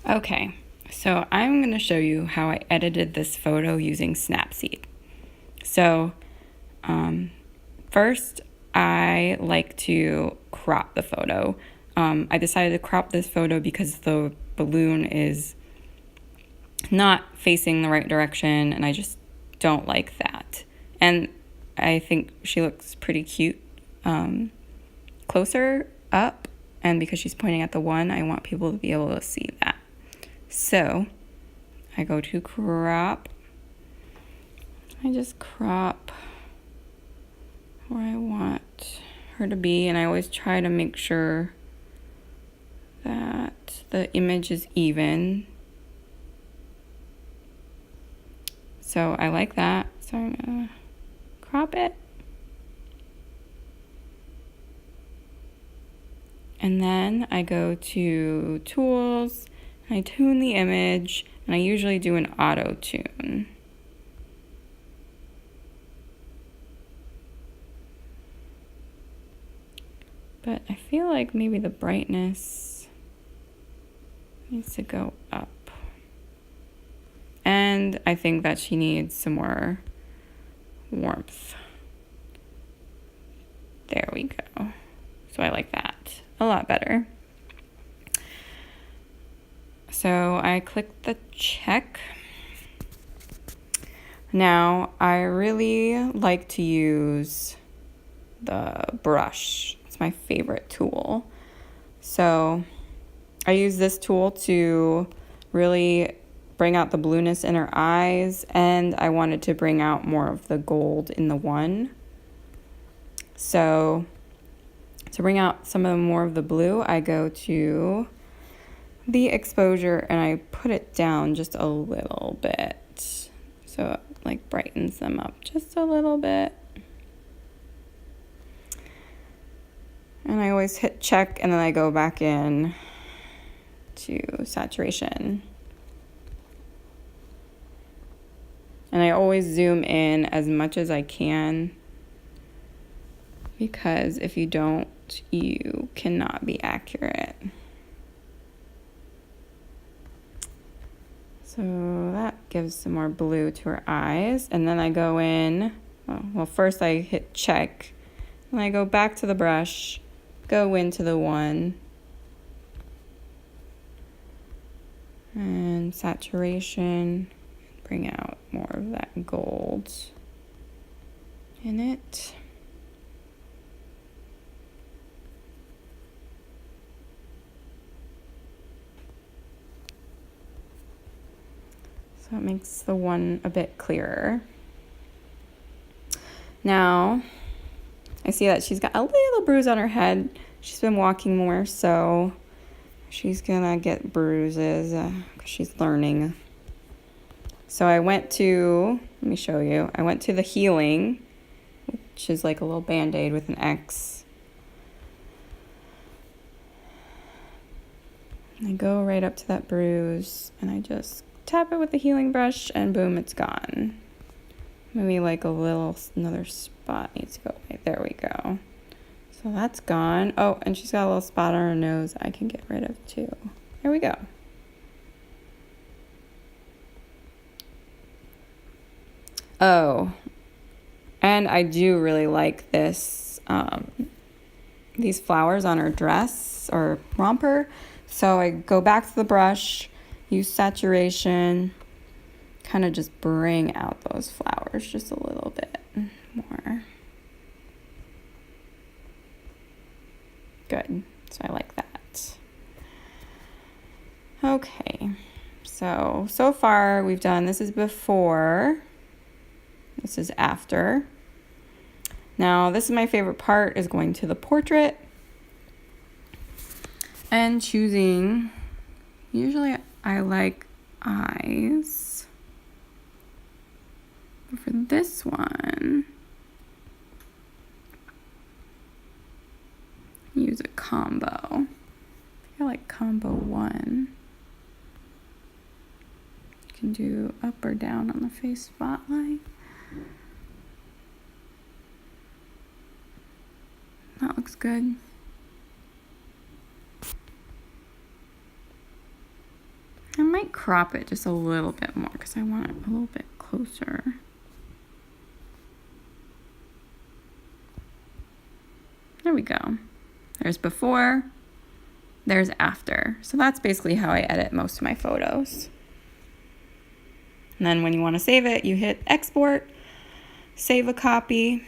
Okay, so I'm going to show you how I edited this photo using Snapseed. So, first, I like to crop the photo. I decided to crop this photo because the balloon is not facing the right direction, and I just don't like that. And I think she looks pretty cute closer up, and because she's pointing at the one, I want people to be able to see that. So I go to crop. I just crop where I want her to be, and I always try to make sure that the image is even. So I like that, so I'm gonna crop it. And then I go to tools, and I tune the image, and I usually do an auto tune. But I feel like maybe the brightness needs to go up. And I think that she needs some more warmth. There we go. So I like that a lot better. So I click the check. Now I really like to use the brush. It's my favorite tool. So I use this tool to really bring out the blueness in her eyes, and I wanted to bring out more of the gold in the one. So to bring out some of more of the blue, I go to the exposure and I put it down just a little bit. So it like brightens them up just a little bit. And I always hit check, and then I go back in to saturation. And I always zoom in as much as I can, because if you don't, you cannot be accurate. So that gives some more blue to her eyes. And then I go in, well, first I hit check, and I go back to the brush, go into the one, and saturation, bring out more of that gold in it. So it makes the one a bit clearer. Now, I see that she's got a little bruise on her head. She's been walking more, so she's gonna get bruises because she's learning. So I went to, let me show you. I went to the healing, which is like a little Band-Aid with an X. And I go right up to that bruise, and I just tap it with the healing brush, and boom, it's gone. Maybe like another spot needs to go away. There we go. So that's gone. Oh, and she's got a little spot on her nose I can get rid of too. There we go. Oh, and I do really like this, these flowers on her dress or romper. So I go back to the brush, use saturation, kind of just bring out those flowers just a little bit more. Good. So I like that. Okay. So far we've done, this is before, this is after. Now, this is my favorite part, is going to the portrait and choosing, usually I like eyes. But for this one, use a combo. I like combo 1. You can do up or down on the face spotlight. That looks good. crop it just a little bit more because I want it a little bit closer. There we go. There's before, there's after. So that's basically how I edit most of my photos. And then when you want to save it, you hit export, save a copy.